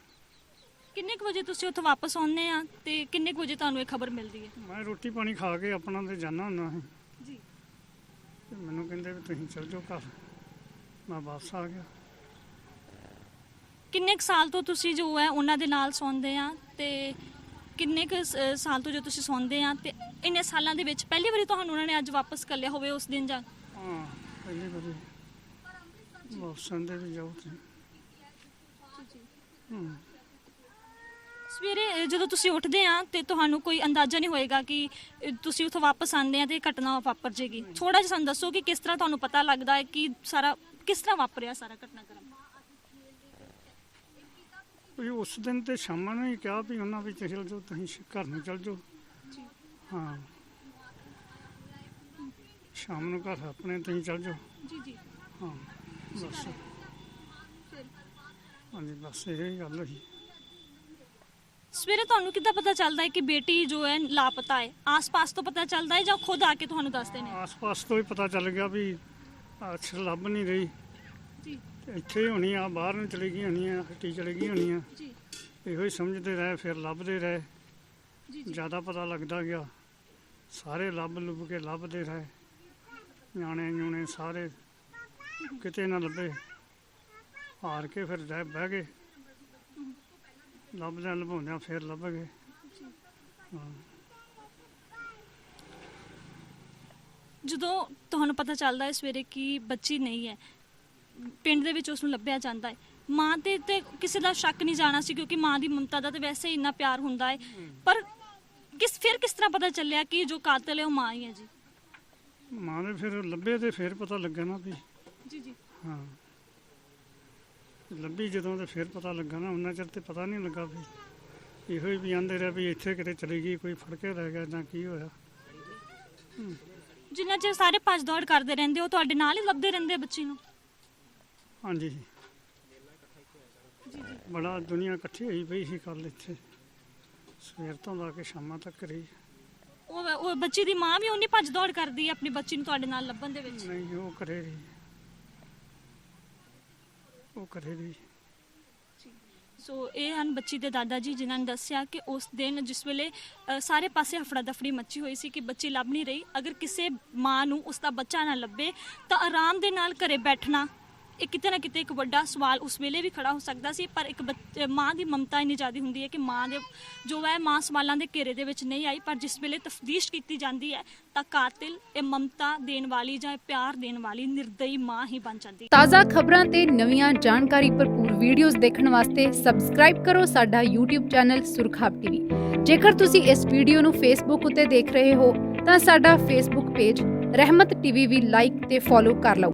ਕਿੰਨੇ ਕੁ ਵਜੇ ਤੁਸੀਂ ਉੱਥੇ ਵਾਪਸ ਆਉਂਦੇ ਆ ਤੇ ਕਿੰਨੇ ਕੁ ਵਜੇ ਤੁਹਾਨੂੰ ਇਹ ਖਬਰ ਮਿਲਦੀ ਹੈ? ਮੈਂ ਰੋਟੀ ਪਾਣੀ ਖਾ ਕੇ ਆਪਣਾ ਤੇ ਜਾਣਾ ਹੁੰਦਾ ਸੀ ਜੀ। ਤੇ ਮੈਨੂੰ ਕਹਿੰਦੇ ਵੀ ਤੁਸੀਂ ਚੱਲ ਜਾਓ ਘਰ। ਮੈਂ ਵਾਪਸ ਆ ਗਿਆ। ਕਿੰਨੇ ਕੁ ਸਾਲ ਤੋਂ ਤੁਸੀਂ ਜੋ ਹੈ ਉਹਨਾਂ ਦੇ ਨਾਲ ਸੌਂਦੇ ਆ ਤੇ ਕਿੰਨੇ ਕੁ ਸਾਲ ਤੋਂ ਜੋ ਤੁਸੀਂ ਸੌਂਦੇ ਆ ਤੇ ਇੰਨੇ ਸਾਲਾਂ ਦੇ ਵਿੱਚ ਪਹਿਲੀ ਵਾਰੀ ਤੁਹਾਨੂੰ ਉਹਨਾਂ ਨੇ ਅੱਜ ਵਾਪਸ ਕਰ ਲਿਆ ਹੋਵੇ ਉਸ ਦਿਨ? ਜਾਂ ਹਾਂ, ਪਹਿਲੀ ਵਾਰੀ ਵਾਪਸ ਆਉਂਦੇ ਵੀ ਜਾਓ ਤੁਸੀਂ। ਸਵੇਰੇ ਜਦੋਂ ਤੁਸੀਂ ਉੱਠਦੇ ਆ ਤੇ ਤੁਹਾਨੂੰ ਕੋਈ ਅੰਦਾਜ਼ਾ ਨਹੀਂ ਹੋਏਗਾ ਕਿ ਤੁਸੀਂ ਉੱਥੋਂ ਵਾਪਸ ਆਉਂਦੇ ਆ ਤੇ ਘਟਨਾ ਵਾਪਰ ਜੇਗੀ। ਥੋੜਾ ਜਿਹਾ ਸਾਨੂੰ ਦੱਸੋ ਕਿ ਕਿਸ ਤਰ੍ਹਾਂ ਤੁਹਾਨੂੰ ਪਤਾ ਲੱਗਦਾ ਹੈ ਕਿ ਸਾਰਾ ਕਿਸ ਤਰ੍ਹਾਂ ਵਾਪਰਿਆ ਸਾਰਾ ਘਟਨਾਕ੍ਰਮ? ਵੀ ਉਸ ਦਿਨ ਤੇ ਸ਼ਾਮਾਂ ਨੂੰ ਹੀ ਕਿਹਾ ਵੀ ਉਹਨਾਂ ਵਿੱਚ ਚੱਲ ਜਾਓ, ਤੁਸੀਂ ਘਰ ਨੂੰ ਚੱਲ ਜਾਓ। ਹਾਂ, ਸ਼ਾਮ ਨੂੰ ਘਰ ਆਪਣੇ ਤੁਸੀਂ ਚੱਲ ਜਾਓ। ਜੀ ਜੀ। ਹਾਂ ਬਸ। ਹਾਂਜੀ, ਬਸ ਇਹ ਗੱਲ ਹੋਈ। ਸਵੇਰੇ ਤੁਹਾਨੂੰ ਕਿੱਦਾਂ ਪਤਾ ਚੱਲਦਾ ਹੈ ਕਿ ਬੇਟੀ ਜੋ ਹੈ ਲਾਪਤਾ ਹੈ? ਆਸ-ਪਾਸ ਤੋਂ ਪਤਾ ਚੱਲਦਾ ਹੈ ਜਾਂ ਖੁਦ ਆ ਕੇ ਤੁਹਾਨੂੰ ਦੱਸਦੇ ਨੇ? ਆਸ-ਪਾਸ ਤੋਂ ਹੀ ਪਤਾ ਚੱਲ ਗਿਆ ਵੀ ਅਕਸਰ ਲੱਭ ਨਹੀਂ ਰਹੀ ਜੀ। ਇੱਥੇ ਹੀ ਹੋਣੀ ਆ, ਬਾਹਰ ਨੂੰ ਚਲੀ ਗਈ ਹੋਣੀ ਆ, ਹੱਟੀ ਚਲੀ ਗਈ ਹੋਣੀ ਆ। ਜੀ ਇਹੋ ਹੀ ਸਮਝਦੇ ਰਹੇ, ਫਿਰ ਲੱਭਦੇ ਰਹੇ। ਜੀ। ਜ਼ਿਆਦਾ ਪਤਾ ਲੱਗਦਾ ਗਿਆ, ਸਾਰੇ ਲੱਭ ਕੇ ਲੱਭਦੇ ਰਹੇ। ਨਿਆਣੇ ਸਾਰੇ ਕਿਤੇ ਨਾ ਲੱਭੇ, ਹਾਰ ਕੇ ਫਿਰ ਬਹਿ ਗਏ। ਲੱਭਦਿਆਂ ਲਭਾਉਂਦਿਆਂ ਫਿਰ ਲੱਭ ਗਏ। ਹਾਂ। ਜਦੋਂ ਤੁਹਾਨੂੰ ਪਤਾ ਚੱਲਦਾ ਹੈ ਸਵੇਰੇ ਕਿ ਬੱਚੀ ਨਹੀਂ ਹੈ, ਪਿੰਡ ਦੇ ਵਿੱਚ ਉਸ ਨੂੰ ਲੱਭਿਆ ਜਾਂਦਾ ਹੈ, ਮਾਂ ਤੇ ਕਿਸੇ ਦਾ ਸ਼ੱਕ ਨਹੀਂ ਜਾਣਾ ਸੀ ਕਿਉਂਕਿ ਮਾਂ ਦੀ ਮਮਤਾ ਦਾ ਤਾਂ ਵੈਸੇ ਹੀ ਇੰਨਾ ਪਿਆਰ ਹੁੰਦਾ ਹੈ, ਪਰ ਕਿਸ ਤਰ੍ਹਾਂ ਪਤਾ ਚੱਲਿਆ ਕਿ ਜੋ ਕਾਤਲ ਹੈ ਉਹ ਮਾਂ ਹੀ ਹੈ? ਜੀ ਮਾਂ ਨੇ ਫਿਰ ਲੱਭੇ ਤੇ ਫਿਰ ਪਤਾ ਲੱਗਾ ਨਾ ਵੀ। ਜੀ ਜੀ। ਹਾਂ, ਲੱਭੀ ਜਦੋਂ ਤੇ ਫਿਰ ਪਤਾ ਲੱਗਾ ਨਾ। ਉਹਨਾਂ ਚਿਰ ਤੇ ਪਤਾ ਨਹੀਂ ਲੱਗਾ ਵੀ ਇਹੋ ਹੀ ਵੀ ਆਂਦੇ ਰਹੇ ਵੀ ਇੱਥੇ ਕਿਤੇ ਚਲੀ ਗਈ, ਕੋਈ ਫੜ ਕੇ ਲੈ ਗਿਆ ਜਾਂ ਕੀ ਹੋਇਆ। ਜਿੰਨਾ ਚਿਰ ਸਾਰੇ ਭੱਜ ਦੌੜ ਕਰਦੇ ਰਹਿੰਦੇ ਉਹ ਤੁਹਾਡੇ ਨਾਲ ਹੀ ਲੱਭਦੇ ਰਹਿੰਦੇ ਬੱਚੀ ਨੂੰ? ਹਾਂਜੀ। ਬੜਾ ਦੁਨੀਆ ਇਕੱਠੀ ਹੋਈ ਪਈ ਸੀ ਕੱਲ ਇੱਥੇ, ਸਵੇਰ ਤੋਂ ਲਾ ਕੇ ਸ਼ਾਮਾਂ ਤੱਕ ਰਹੀ। ਉਹ ਬੱਚੀ ਦੀ ਮਾਂ ਵੀ ਉਨੀ ਭੱਜ ਦੌੜ ਕਰਦੀ ਹੈ ਆਪਣੀ ਬੱਚੀ ਨੂੰ ਤੁਹਾਡੇ ਨਾਲ ਲੱਭਣ ਦੇ ਵਿੱਚ। ਨਹੀਂ, ਉਹ ਕਰੇ ਰਹੀ, ਉਹ ਕਰੇ ਰਹੀ। ਸੋ ਇਹ ਹਨ ਬੱਚੀ ਦੇ ਦਾਦਾ ਜੀ, ਜਿਨ੍ਹਾਂ ਨੇ ਦੱਸਿਆ ਕਿ ਉਸ ਦਿਨ ਜਿਸ ਵੇਲੇ ਸਾਰੇ ਪਾਸੇ ਹਫੜਾ ਦਫੜੀ ਮੱਚੀ ਹੋਈ ਸੀ ਕਿ ਬੱਚੀ ਲੱਭ ਨਹੀਂ ਰਹੀ, ਅਗਰ ਕਿਸੇ ਮਾਂ ਨੂੰ ਉਸ ਦਾ ਬੱਚਾ ਨਾ ਲੱਭੇ ਤਾਂ ਆਰਾਮ ਦੇ ਨਾਲ ਘਰੇ ਬੈਠਣਾ ਇਹ ਕਿਤੇ ਨਾ ਕਿਤੇ ਇੱਕ ਵੱਡਾ ਸਵਾਲ ਉਸ ਵੇਲੇ ਵੀ ਖੜਾ ਹੋ ਸਕਦਾ ਸੀ। ਪਰ ਇੱਕ ਮਾਂ ਦੀ ਮਮਤਾ ਇੰਨੀ ਜ਼ਿਆਦਾ ਹੁੰਦੀ ਹੈ ਕਿ ਮਾਂ ਦੇ ਜੋ ਹੈ ਮਾਂ ਸਵਾਲਾਂ ਦੇ ਘੇਰੇ ਦੇ ਵਿੱਚ ਨਹੀਂ ਆਈ, ਪਰ ਜਿਸ ਵੇਲੇ ਤਫਤੀਸ਼ ਕੀਤੀ ਜਾਂਦੀ ਹੈ ਤਾਂ ਕਾਤਿਲ ਇਹ ਮਮਤਾ ਦੇਣ ਵਾਲੀ ਜਾਂ ਪਿਆਰ ਦੇਣ ਵਾਲੀ ਨਿਰਦਈ ਮਾਂ ਹੀ ਬਣ ਜਾਂਦੀ ਹੈ। ਤਾਜ਼ਾ ਖਬਰਾਂ ਤੇ ਨਵੀਆਂ ਜਾਣਕਾਰੀ ਭਰਪੂਰ ਵੀਡੀਓਜ਼ ਦੇਖਣ ਵਾਸਤੇ ਸਬਸਕ੍ਰਾਈਬ ਕਰੋ ਸਾਡਾ YouTube ਚੈਨਲ ਸੁਰਖਾਬ ਟੀਵੀ। ਜੇਕਰ ਤੁਸੀਂ ਇਸ ਵੀਡੀਓ ਨੂੰ Facebook ਉੱਤੇ ਦੇਖ ਰਹੇ ਹੋ ਤਾਂ ਸਾਡਾ Facebook ਪੇਜ ਰਹਿਮਤ ਟੀਵੀ ਵੀ ਲਾਈਕ ਤੇ ਫੋਲੋ ਕਰ ਲਓ।